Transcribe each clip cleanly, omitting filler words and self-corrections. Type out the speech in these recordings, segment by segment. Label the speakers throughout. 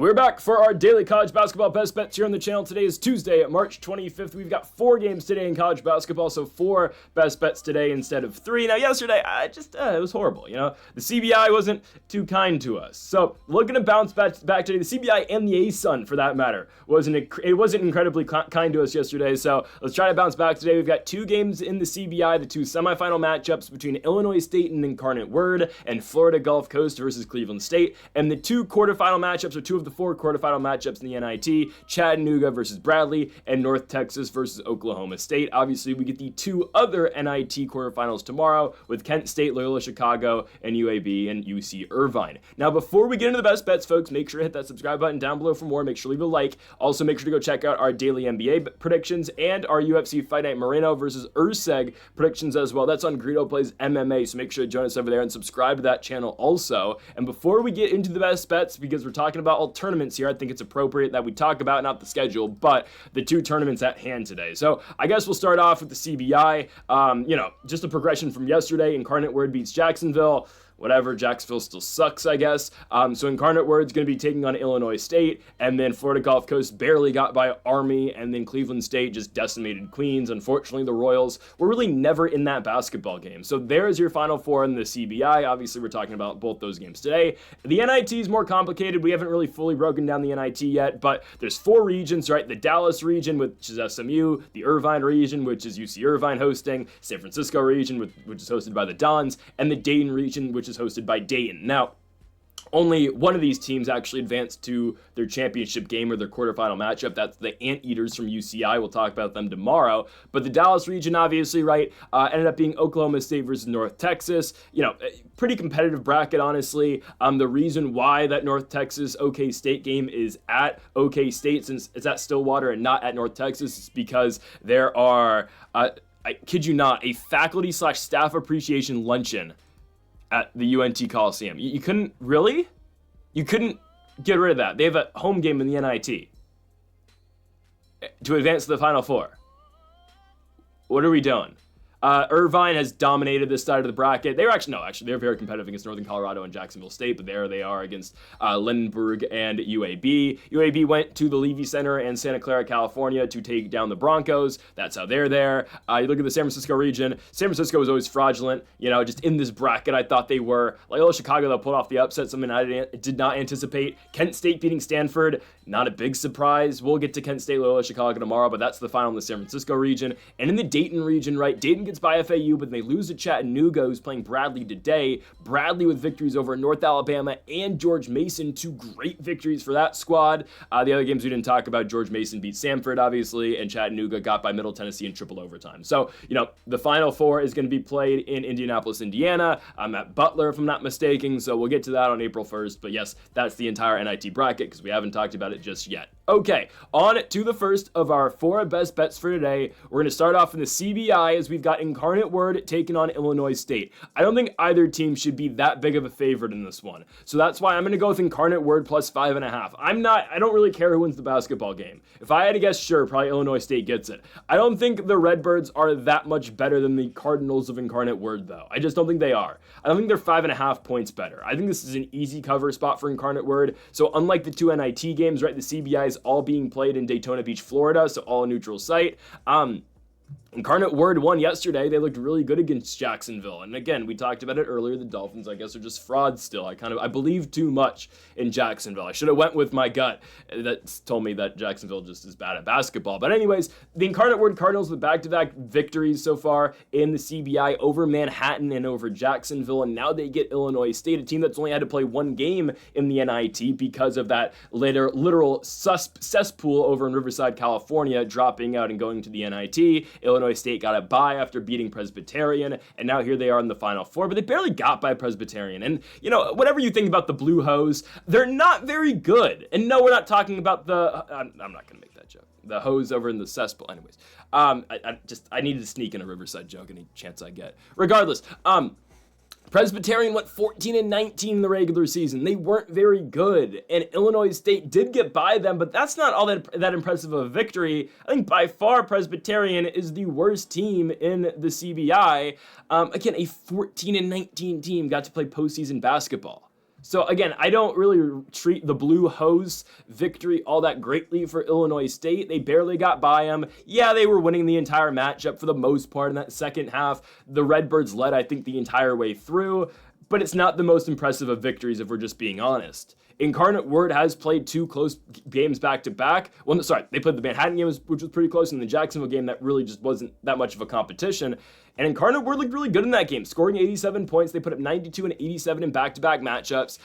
Speaker 1: We're back for our daily college basketball best bets here on the channel. Today is Tuesday, March 25th. We've got 4 games today in college basketball, so 4 best bets today instead of 3. Now, yesterday, it was horrible, The CBI wasn't too kind to us. So, looking to bounce back today, the CBI and the ASUN, for that matter, wasn't incredibly kind to us yesterday. So, let's try to bounce back today. We've got 2 games in the CBI, the 2 semifinal matchups between Illinois State and Incarnate Word, and Florida Gulf Coast versus Cleveland State, and the 2 quarterfinal matchups, or 2 of the 4 quarterfinal matchups in the NIT, Chattanooga versus Bradley, and North Texas versus Oklahoma State. Obviously, we get the 2 other NIT quarterfinals tomorrow with Kent State, Loyola Chicago, and UAB and UC Irvine. Now, before we get into the best bets, folks, make sure to hit that subscribe button down below for more. Make sure to leave a like. Also, make sure to go check out our daily NBA predictions and our UFC Fight Night Moreno versus Urseg predictions as well. That's on Greedo Plays MMA, so make sure to join us over there and subscribe to that channel also. And before we get into the best bets, because we're talking about all tournaments here, I think it's appropriate that we talk about not the schedule, but the 2 tournaments at hand today. So I guess we'll start off with the CBI. Just a progression from yesterday. Incarnate Word beats Jacksonville. Whatever, Jacksonville still sucks, I guess. So Incarnate Word's going to be taking on Illinois State, and then Florida Gulf Coast barely got by Army, and then Cleveland State just decimated Queens. Unfortunately, the Royals were really never in that basketball game. So there's your Final Four in the CBI. Obviously, we're talking about both those games today. The NIT is more complicated. We haven't really fully broken down the NIT yet, but there's 4 regions, right? The Dallas region, which is SMU, the Irvine region, which is UC Irvine hosting, San Francisco region, which is hosted by the Dons, and the Dayton region, which is hosted by Dayton. Now, only one of these teams actually advanced to their championship game or their quarterfinal matchup. That's the Anteaters from UCI. We'll talk about them tomorrow. But the Dallas region, obviously, right, ended up being Oklahoma State versus North Texas. Pretty competitive bracket, honestly. The reason why that North Texas OK State game is at OK State, since it's at Stillwater and not at North Texas, is because there are, I kid you not, a faculty/staff appreciation luncheon at the UNT Coliseum. You couldn't, really? You couldn't get rid of that. They have a home game in the NIT to advance to the Final Four. What are we doing? Irvine has dominated this side of the bracket. They're very competitive against Northern Colorado and Jacksonville State, but there they are against Lindenberg and UAB. UAB went to the Levy Center in Santa Clara, California to take down the Broncos. That's how they're there. You look at the San Francisco region. San Francisco was always fraudulent. Just in this bracket, I thought they were. Loyola Chicago, they'll pull off the upset, something I did not anticipate. Kent State beating Stanford, not a big surprise. We'll get to Kent State, Loyola Chicago tomorrow, but that's the final in the San Francisco region. And in the Dayton region, right, Dayton gets by FAU, but they lose to Chattanooga, who's playing Bradley today. Bradley with victories over North Alabama and George Mason, 2 great victories for that squad. The other games we didn't talk about, George Mason beat Samford, obviously, and Chattanooga got by Middle Tennessee in triple overtime. So, the Final Four is going to be played in Indianapolis, Indiana. I'm at Butler, if I'm not mistaken, so we'll get to that on April 1st. But yes, that's the entire NIT bracket, because we haven't talked about it just yet. Okay, on to the first of our 4 best bets for today. We're going to start off in the CBI, as we've got Incarnate Word taking on Illinois State. I don't think either team should be that big of a favorite in this one. So that's why I'm going to go with Incarnate Word plus 5.5. I don't really care who wins the basketball game. If I had to guess, sure, probably Illinois State gets it. I don't think the Redbirds are that much better than the Cardinals of Incarnate Word, though. I just don't think they are. I don't think they're 5.5 points better. I think this is an easy cover spot for Incarnate Word. So unlike the 2 NIT games, right, the CBI is all being played in Daytona Beach, Florida, so all neutral site. Incarnate Word won yesterday. They looked really good against Jacksonville. And again, we talked about it earlier. The Dolphins, I guess, are just frauds still. I believe too much in Jacksonville. I should have went with my gut that told me that Jacksonville just is bad at basketball. But anyways, the Incarnate Word Cardinals with back-to-back victories so far in the CBI over Manhattan and over Jacksonville. And now they get Illinois State, a team that's only had to play 1 game in the NIT because of that literal cesspool over in Riverside, California, dropping out and going to the NIT. Illinois State got a bye after beating Presbyterian, and now here they are in the Final Four, but they barely got by Presbyterian. And, whatever you think about the Blue Hose, they're not very good. And no, we're not talking about I'm not going to make that joke. The hose over in the cesspool. Anyways, I needed to sneak in a Riverside joke any chance I get. Regardless, Presbyterian went 14-19 in the regular season. They weren't very good, and Illinois State did get by them, but that's not all that impressive of a victory. I think by far Presbyterian is the worst team in the CBI. Again, a 14-19 team got to play postseason basketball. So again, I don't really treat the Blue Hose victory all that greatly for Illinois State. They barely got by them. Yeah, they were winning the entire matchup for the most part in that second half. The Redbirds led, I think, the entire way through, but it's not the most impressive of victories if we're just being honest. Incarnate Word has played 2 close games back-to-back. Well, sorry, they played the Manhattan game, which was pretty close, and the Jacksonville game that really just wasn't that much of a competition. And Incarnate Word looked really good in that game, scoring 87 points. They put up 92 and 87 in back-to-back matchups.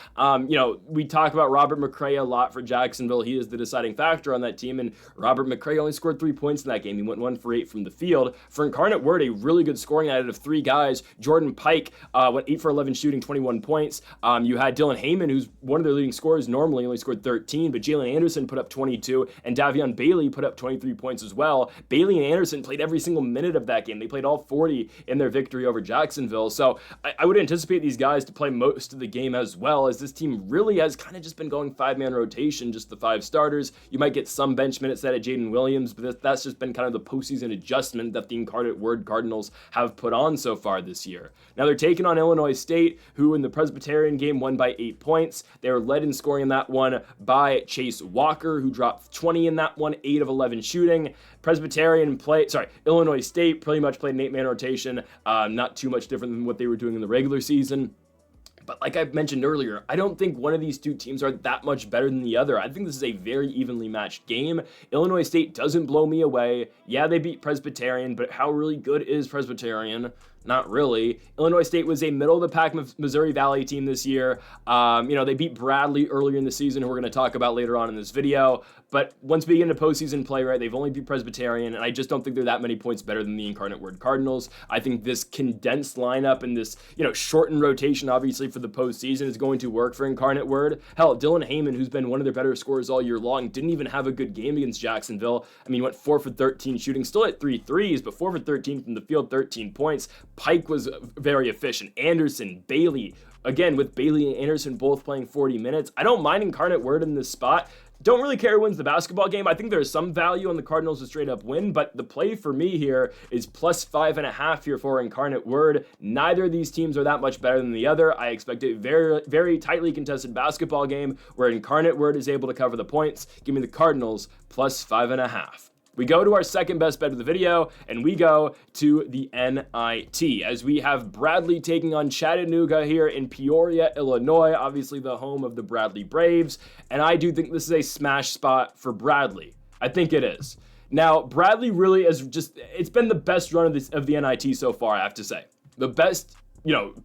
Speaker 1: We talk about Robert McCray a lot for Jacksonville. He is the deciding factor on that team, and Robert McCray only scored 3 points in that game. He went 1 for 8 from the field. For Incarnate Word, a really good scoring night out of 3 guys. Jordan Pike went 8 for 11 shooting, 21 points. You had Dylan Heyman, who's one of their leading scorers, normally only scored 13, but Jalen Anderson put up 22, and Davion Bailey put up 23 points as well. Bailey and Anderson played every single minute of that game. They played all 40 in their victory over Jacksonville. So I would anticipate these guys to play most of the game as well, as this team really has kind of just been going 5-man rotation, just the 5 starters. You might get some bench minutes out of Jaden Williams, but that's just been kind of the postseason adjustment that the Incarnate Word Cardinals have put on so far this year. Now they're taking on Illinois State, who in the Presbyterian game won by 8 points. They were led in scoring in that one by Chase Walker, who dropped 20 in that one, 8 of 11 shooting. Illinois State pretty much played an 8-man rotation, not too much different than what they were doing in the regular season. But like I mentioned earlier, I don't think one of these 2 teams are that much better than the other. I think this is a very evenly matched game. Illinois State doesn't blow me away. Yeah, they beat Presbyterian, but how really good is Presbyterian? Not really. Illinois State was a middle-of-the-pack Missouri Valley team this year. They beat Bradley earlier in the season, who we're going to talk about later on in this video. But once we get into postseason play, right, they've only beat Presbyterian, and I just don't think they're that many points better than the Incarnate Word Cardinals. I think this condensed lineup and this, shortened rotation, obviously, for the postseason is going to work for Incarnate Word. Hell, Dylan Heyman, who's been one of their better scorers all year long, didn't even have a good game against Jacksonville. Went 4 for 13 shooting, still at 3 threes, but 4 for 13 from the field, 13 points. Pike was very efficient. Anderson, Bailey, again, with Bailey and Anderson both playing 40 minutes. I don't mind Incarnate Word in this spot. Don't really care who wins the basketball game. I think there's some value on the Cardinals to straight up win, but the play for me here is plus 5.5 here for Incarnate Word. Neither of these teams are that much better than the other. I expect a very, very tightly contested basketball game where Incarnate Word is able to cover the points. Give me the Cardinals plus 5.5. We go to our second best bet of the video, and we go to the NIT, as we have Bradley taking on Chattanooga here in Peoria, Illinois, obviously the home of the Bradley Braves, and I do think this is a smash spot for Bradley. I think it is. Now, Bradley really it's been the best run of the NIT so far, I have to say. The best,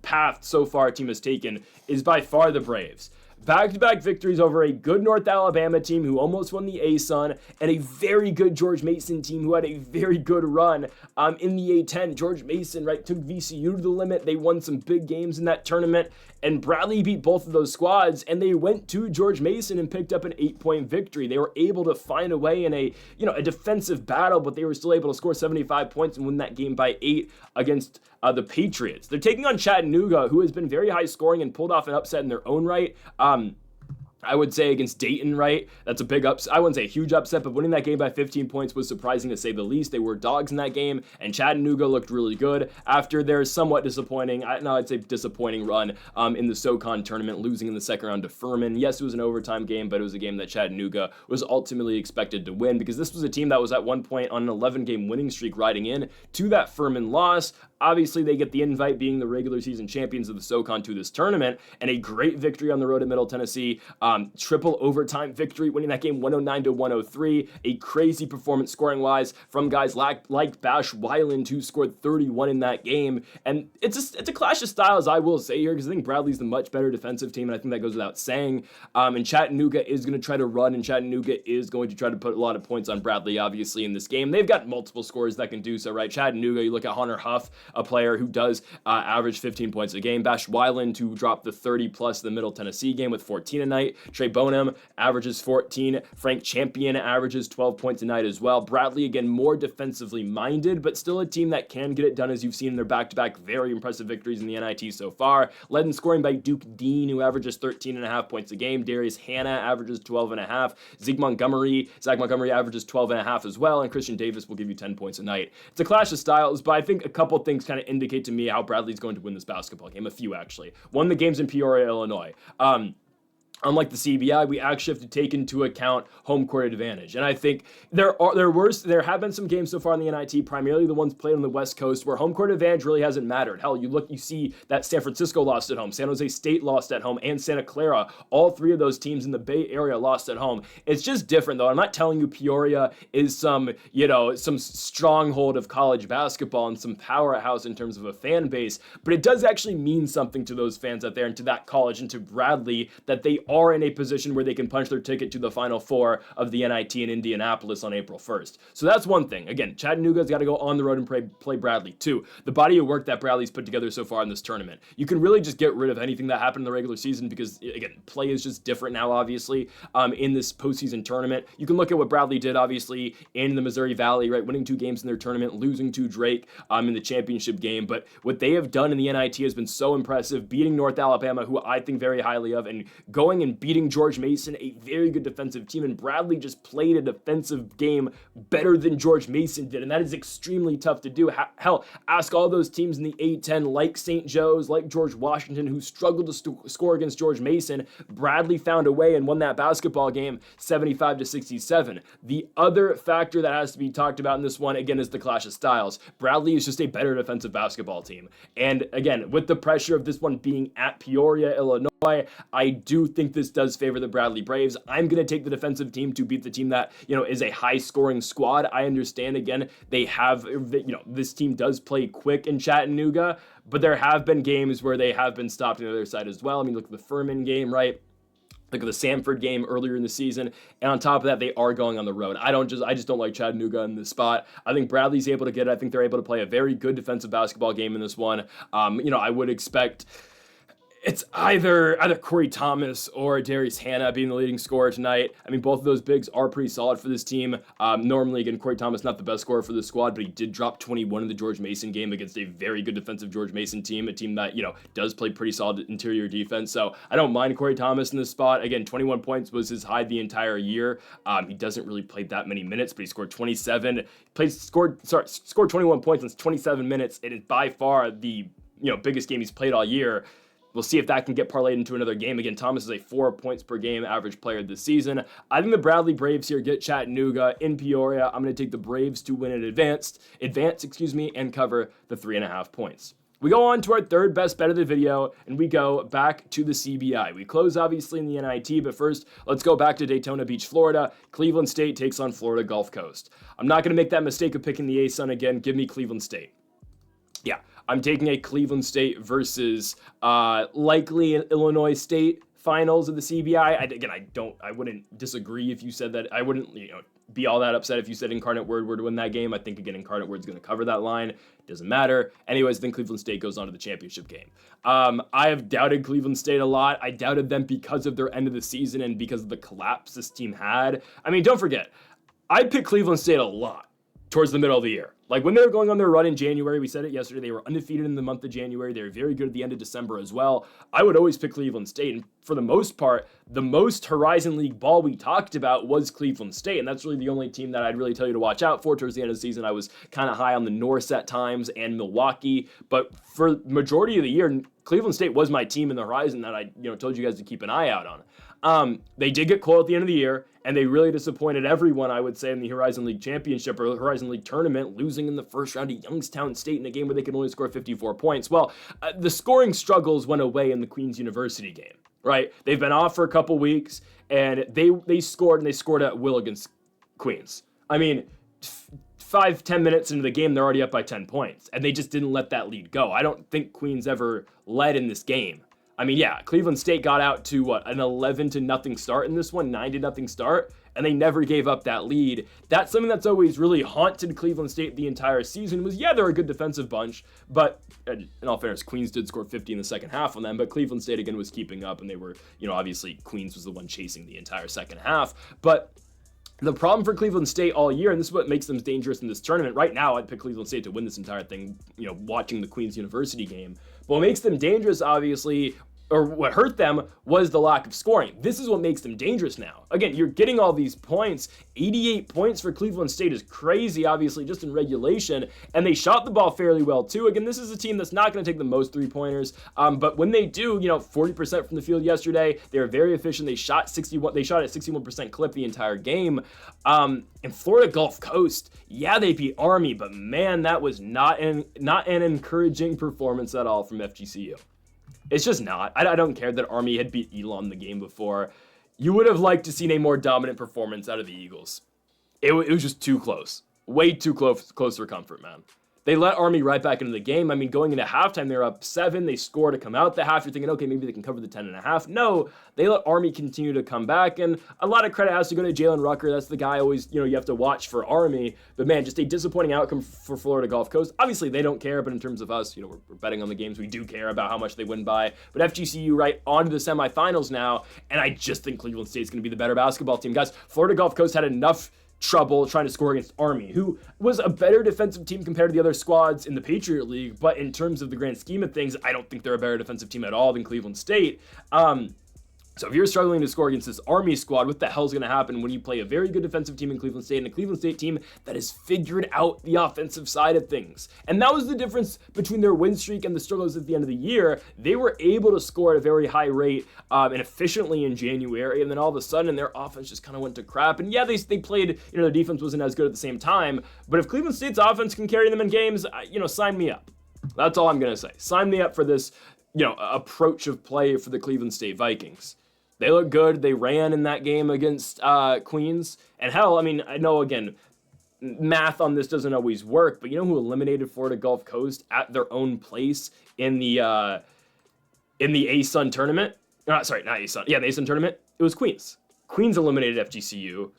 Speaker 1: path so far a team has taken is by far the Braves. Back-to-back victories over a good North Alabama team who almost won the ASUN, and a very good George Mason team who had a very good run in the A10. George Mason, right, took VCU to the limit. They won some big games in that tournament, and Bradley beat both of those squads, and they went to George Mason and picked up an 8-point victory. They were able to find a way in a defensive battle, but they were still able to score 75 points and win that game by 8 against the Patriots. They're taking on Chattanooga, who has been very high scoring and pulled off an upset in their own right. I would say against Dayton, right? That's a big upset. I wouldn't say a huge upset, but winning that game by 15 points was surprising to say the least. They were dogs in that game, and Chattanooga looked really good after their somewhat disappointing, I'd say disappointing run in the SoCon tournament, losing in the second round to Furman. Yes, it was an overtime game, but it was a game that Chattanooga was ultimately expected to win, because this was a team that was at one point on an 11-game winning streak riding in to that Furman loss. Obviously, they get the invite, being the regular season champions of the SoCon, to this tournament, and a great victory on the road at Middle Tennessee. Triple overtime victory, winning that game 109-103. A crazy performance scoring-wise from guys like Bash Weiland, who scored 31 in that game. And it's a clash of styles, I will say here, because I think Bradley's the much better defensive team, and I think that goes without saying. And Chattanooga is going to try to run, and Chattanooga is going to try to put a lot of points on Bradley, obviously, in this game. They've got multiple scorers that can do so, right? Chattanooga, you look at Hunter Huff, a player who does average 15 points a game. Bash Weiland, who dropped the 30-plus the Middle Tennessee game with 14 a night. Trey Bonham averages 14. Frank Champion averages 12 points a night as well. Bradley, again, more defensively minded, but still a team that can get it done, as you've seen in their back-to-back very impressive victories in the NIT so far. Led in scoring by Duke Dean, who averages 13.5 points a game. Darius Hannah averages 12.5. Zach Montgomery averages 12.5 as well, and Christian Davis will give you 10 points a night. It's a clash of styles, but I think a couple things kind of indicate to me how Bradley's going to win this basketball game. A few, actually. One, the game's in Peoria, Illinois. Unlike the CBI, we actually have to take into account home court advantage. And I think there have been some games so far in the NIT, primarily the ones played on the West Coast, where home court advantage really hasn't mattered. Hell, you see that San Francisco lost at home, San Jose State lost at home, and Santa Clara. All three of those teams in the Bay Area lost at home. It's just different, though. I'm not telling you Peoria is some stronghold of college basketball and some powerhouse in terms of a fan base, but it does actually mean something to those fans out there and to that college and to Bradley that they are in a position where they can punch their ticket to the Final Four of the NIT in Indianapolis on April 1st. So that's one thing. Again, Chattanooga's got to go on the road and play Bradley. Two, the body of work that Bradley's put together so far in this tournament. You can really just get rid of anything that happened in the regular season because, again, play is just different now, obviously, in this postseason tournament. You can look at what Bradley did, obviously, in the Missouri Valley, right? Winning 2 games in their tournament, losing to Drake in the championship game. But what they have done in the NIT has been so impressive, beating North Alabama, who I think very highly of, and going and beating George Mason, a very good defensive team, and Bradley just played a defensive game better than George Mason did, and that is extremely tough to do. Hell, ask all those teams in the A-10, like St. Joe's, like George Washington, who struggled to score against George Mason. Bradley found a way and won that basketball game 75-67. The other factor that has to be talked about in this one, again, is the clash of styles. Bradley is just a better defensive basketball team, and again, with the pressure of this one being at Peoria, Illinois, I do think this does favor the Bradley Braves. I'm going to take the defensive team to beat the team that, is a high-scoring squad. I understand, again, this team does play quick in Chattanooga, but there have been games where they have been stopped on the other side as well. I mean, look at the Furman game, right? Look at the Samford game earlier in the season, and on top of that, they are going on the road. I just don't like Chattanooga in this spot. I think Bradley's able to get it. I think they're able to play a very good defensive basketball game in this one. I would expect it's either Corey Thomas or Darius Hannah being the leading scorer tonight. I mean, both of those bigs are pretty solid for this team. Normally, again, Corey Thomas not the best scorer for the squad, but he did drop 21 in the George Mason game against a very good defensive George Mason team, a team that, does play pretty solid interior defense. So I don't mind Corey Thomas in this spot. Again, 21 points was his high the entire year. He doesn't really play that many minutes, but he scored 27. Scored 21 points in 27 minutes. It is by far the biggest game he's played all year. We'll see if that can get parlayed into another game. Again, Thomas is a 4 points per game average player this season. I think the Bradley Braves here get Chattanooga in Peoria. I'm going to take the Braves to win it advance, and cover the 3.5 points. We go on to our third best bet of the video, and we go back to the CBI. We close, obviously, in the NIT, but first, let's go back to Daytona Beach, Florida. Cleveland State takes on Florida Gulf Coast. I'm not going to make that mistake of picking the A-Sun again. Give me Cleveland State. Yeah, I'm taking a Cleveland State versus likely an Illinois State finals of the CBI. I wouldn't disagree if you said that. I wouldn't, be all that upset if you said Incarnate Word were to win that game. I think, again, Incarnate Word's going to cover that line. It doesn't matter. Anyways, I think Cleveland State goes on to the championship game. I have doubted Cleveland State a lot. I doubted them because of their end of the season and because of the collapse this team had. I mean, don't forget, I picked Cleveland State a lot towards the middle of the year. Like when they were going on their run in January, we said it yesterday, they were undefeated in the month of January. They were very good at the end of December as well. I would always pick Cleveland State. And for the most part, the most Horizon League ball we talked about was Cleveland State. And that's really the only team that I'd really tell you to watch out for towards the end of the season. I was kind of high on the Norse at times and Milwaukee. But for majority of the year, Cleveland State was my team in the Horizon that I told you guys to keep an eye out on. They did get cold at the end of the year, and they really disappointed everyone, I would say, in the Horizon League Championship or the Horizon League Tournament, losing in the first round to Youngstown State in a game where they could only score 54 points. Well, the scoring struggles went away in the Queens University game, right? They've been off for a couple weeks, and they scored at will against Queens. I mean, 5-10 minutes into the game, they're already up by 10 points, and they just didn't let that lead go. I don't think Queens ever led in this game. I mean, yeah, Cleveland State got out to an 11-0 start in this one, 9-0 start, and they never gave up that lead. That's something that's always really haunted Cleveland State the entire season was, yeah, they're a good defensive bunch, but in all fairness, Queens did score 50 in the second half on them, but Cleveland State again was keeping up, and they were, obviously Queens was the one chasing the entire second half, but the problem for Cleveland State all year, and this is what makes them dangerous in this tournament. Right now, I'd pick Cleveland State to win this entire thing, watching the Queens University game. But what makes them dangerous, obviously, or what hurt them, was the lack of scoring. This is what makes them dangerous now. Again, you're getting all these points. 88 points for Cleveland State is crazy, obviously, just in regulation. And they shot the ball fairly well, too. Again, this is a team that's not going to take the most three-pointers. But when they do, 40% from the field yesterday, they were very efficient. They shot at 61% clip the entire game. And Florida Gulf Coast, yeah, they beat Army, but man, that was not an encouraging performance at all from FGCU. It's just not. I don't care that Army had beat Elon the game before. You would have liked to seen a more dominant performance out of the Eagles. It was just too close. Way too close for comfort, man. They let Army right back into the game. I mean, going into halftime, they were up 7. They score to come out the half. You're thinking, okay, maybe they can cover the 10.5. No, they let Army continue to come back. And a lot of credit has to go to Jalen Rucker. That's the guy always, you have to watch for Army. But man, just a disappointing outcome for Florida Gulf Coast. Obviously, they don't care, but in terms of us, we're betting on the games. We do care about how much they win by. But FGCU right on to the semifinals now. And I just think Cleveland State's going to be the better basketball team. Guys, Florida Gulf Coast had enough trouble trying to score against Army, who was a better defensive team compared to the other squads in the Patriot League, but in terms of the grand scheme of things, I don't think they're a better defensive team at all than Cleveland State. So if you're struggling to score against this Army squad, what the hell's going to happen when you play a very good defensive team in Cleveland State and a Cleveland State team that has figured out the offensive side of things? And that was the difference between their win streak and the struggles at the end of the year. They were able to score at a very high rate and efficiently in January, and then all of a sudden their offense just kind of went to crap. And yeah, they played, their defense wasn't as good at the same time, but if Cleveland State's offense can carry them in games, sign me up. That's all I'm going to say. Sign me up for this, approach of play for the Cleveland State Vikings. They look good. They ran in that game against Queens. And hell, I mean, I know, again, math on this doesn't always work, but you know who eliminated Florida Gulf Coast at their own place in the ASUN tournament? Sorry, not ASUN. Yeah, the ASUN tournament. It was Queens. Queens eliminated FGCU.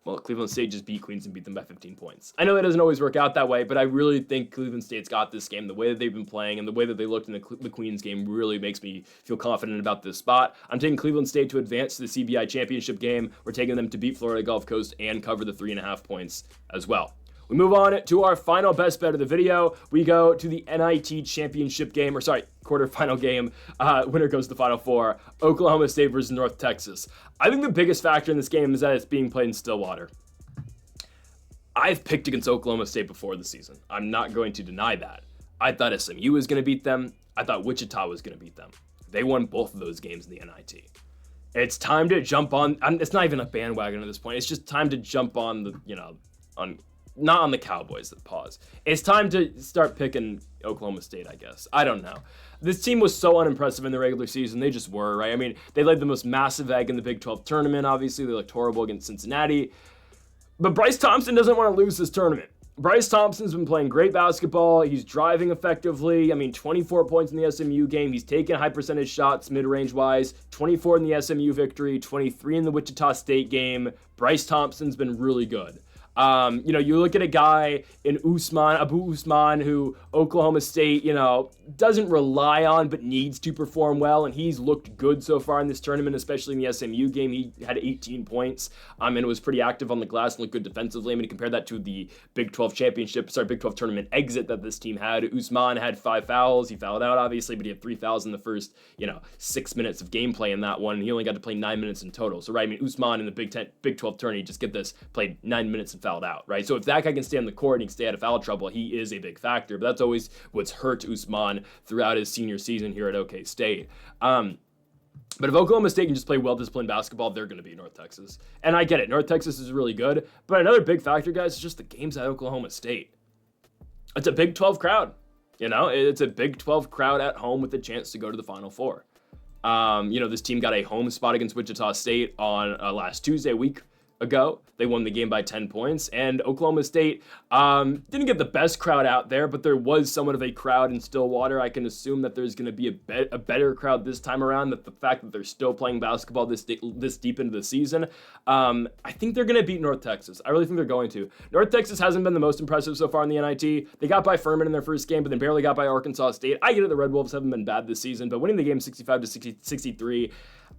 Speaker 1: Well, Cleveland State just beat Queens and beat them by 15 points. I know that doesn't always work out that way, but I really think Cleveland State's got this game. The way that they've been playing and the way that they looked in the Queens game really makes me feel confident about this spot. I'm taking Cleveland State to advance to the CBI championship game. We're taking them to beat Florida Gulf Coast and cover the 3.5 points as well. We move on to our final best bet of the video. We go to the NIT championship game, quarterfinal game. Winner goes to the Final Four. Oklahoma State versus North Texas. I think the biggest factor in this game is that it's being played in Stillwater. I've picked against Oklahoma State before the season. I'm not going to deny that. I thought SMU was going to beat them. I thought Wichita was going to beat them. They won both of those games in the NIT. It's time to jump on. It's not even a bandwagon at this point. It's just time to jump on not on the Cowboys, pause. It's time to start picking Oklahoma State, I guess. I don't know. This team was so unimpressive in the regular season. They just were, right? I mean, they laid the most massive egg in the Big 12 tournament, obviously. They looked horrible against Cincinnati. But Bryce Thompson doesn't want to lose this tournament. Bryce Thompson's been playing great basketball. He's driving effectively. 24 points in the SMU game. He's taken high percentage shots mid-range wise. 24 in the SMU victory, 23 in the Wichita State game. Bryce Thompson's been really good. You look at a guy in Abu Usman, who Oklahoma State, doesn't rely on but needs to perform well, and he's looked good so far in this tournament, especially in the SMU game. He had 18 points, and was pretty active on the glass and looked good defensively. You compare that to the Big 12 Big 12 tournament exit that this team had. Usman had 5 fouls. He fouled out, obviously, but he had 3 fouls in the first, 6 minutes of gameplay in that one. He only got to play 9 minutes in total. So, right, Usman in the Big 12 tourney, just get this, played 9 minutes and fouled out, right? So if that guy can stay on the court and he can stay out of foul trouble, he is a big factor. But that's always what's hurt Usman throughout his senior season here at OK State. But if Oklahoma State can just play well-disciplined basketball, they're going to beat North Texas. And I get it. North Texas is really good. But another big factor, guys, is just the games at Oklahoma State. It's a Big 12 crowd. It's a Big 12 crowd at home with a chance to go to the Final Four. This team got a home spot against Wichita State on last Tuesday, week ago. They won the game by 10 points, and Oklahoma State didn't get the best crowd out there, but there was somewhat of a crowd in Stillwater. I can assume that there's going to be a better crowd this time around, that the fact that they're still playing basketball this deep into the season. I think they're going to beat North Texas. I really think they're going to. North Texas hasn't been the most impressive so far in the NIT. They got by Furman in their first game, but then barely got by Arkansas State. I get it, the Red Wolves haven't been bad this season, but winning the game 65-63,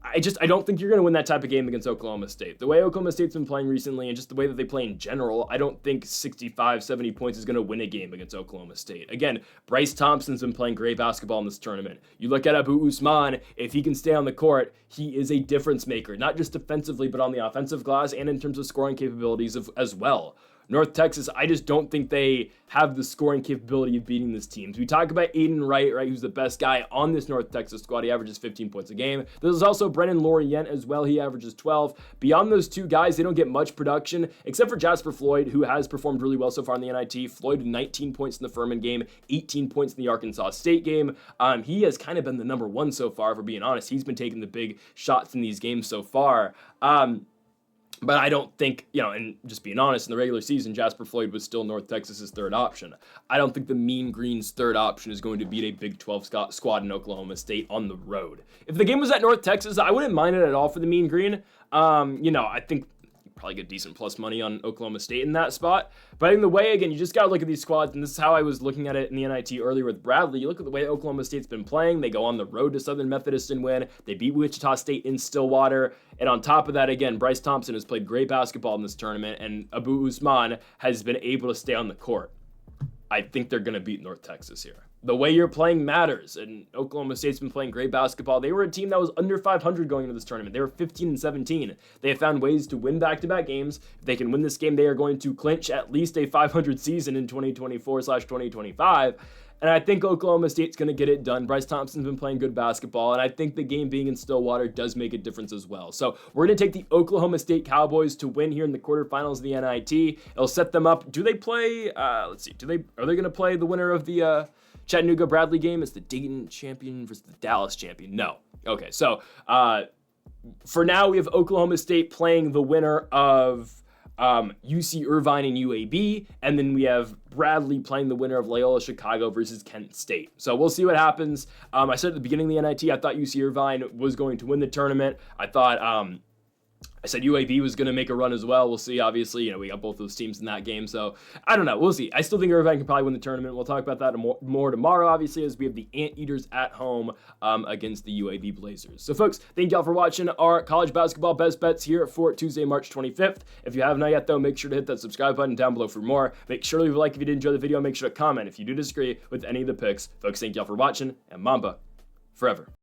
Speaker 1: I don't think you're going to win that type of game against Oklahoma State. The way Oklahoma State's been playing recently and just the way that they play in general, I don't think 65, 70 points is going to win a game against Oklahoma State. Again, Bryce Thompson's been playing great basketball in this tournament. You look at Abu Usman, if he can stay on the court, he is a difference maker, not just defensively, but on the offensive glass and in terms of scoring capabilities as well. North Texas, I just don't think they have the scoring capability of beating this team. So we talk about Aiden Wright, who's the best guy on this North Texas squad. He averages 15 points a game. There's also Brennan Lorient as well. He averages 12. Beyond those two guys, they don't get much production, except for Jasper Floyd, who has performed really well so far in the NIT. Floyd with 19 points in the Furman game, 18 points in the Arkansas State game. He has kind of been the number one so far, if we're being honest. He's been taking the big shots in these games so far. But I don't think, and just being honest, in the regular season, Jasper Floyd was still North Texas's third option. I don't think the Mean Green's third option is going to beat a Big 12 squad in Oklahoma State on the road. If the game was at North Texas, I wouldn't mind it at all for the Mean Green. I think probably get decent plus money on Oklahoma State in that spot. But in the way, again, you just got to look at these squads, and this is how I was looking at it in the NIT earlier with Bradley. You look at the way Oklahoma State's been playing. They go on the road to Southern Methodist and win. They beat Wichita State in Stillwater. And on top of that, again, Bryce Thompson has played great basketball in this tournament, and Abu Usman has been able to stay on the court. I think they're going to beat North Texas here. The way you're playing matters, and Oklahoma State's been playing great basketball. They were a team that was under 500 going into this tournament. They were 15-17. They have found ways to win back-to-back games. If they can win this game, they are going to clinch at least a 500 season in 2024/2025. And I think Oklahoma State's going to get it done. Bryce Thompson's been playing good basketball, and I think the game being in Stillwater does make a difference as well. So we're going to take the Oklahoma State Cowboys to win here in the quarterfinals of the NIT. It'll set them up. Do they play? Let's see. Are they going to play the winner of the Chattanooga Bradley game? It's the Dayton champion versus the Dallas champion. No. Okay. So for now, we have Oklahoma State playing the winner of UC Irvine and UAB, and then we have Bradley playing the winner of Loyola Chicago versus Kent State. So we'll see what happens. I said at the beginning of the NIT, I thought UC Irvine was going to win the tournament. I said UAB was going to make a run as well. We'll see. Obviously, we got both those teams in that game. So I don't know. We'll see. I still think Irvine can probably win the tournament. We'll talk about that more tomorrow, obviously, as we have the Anteaters at home against the UAB Blazers. So, folks, thank y'all for watching our college basketball best bets here for Tuesday, March 25th. If you haven't yet, though, make sure to hit that subscribe button down below for more. Make sure to leave a like if you did enjoy the video. Make sure to comment if you do disagree with any of the picks. Folks, thank y'all for watching, and Mamba forever.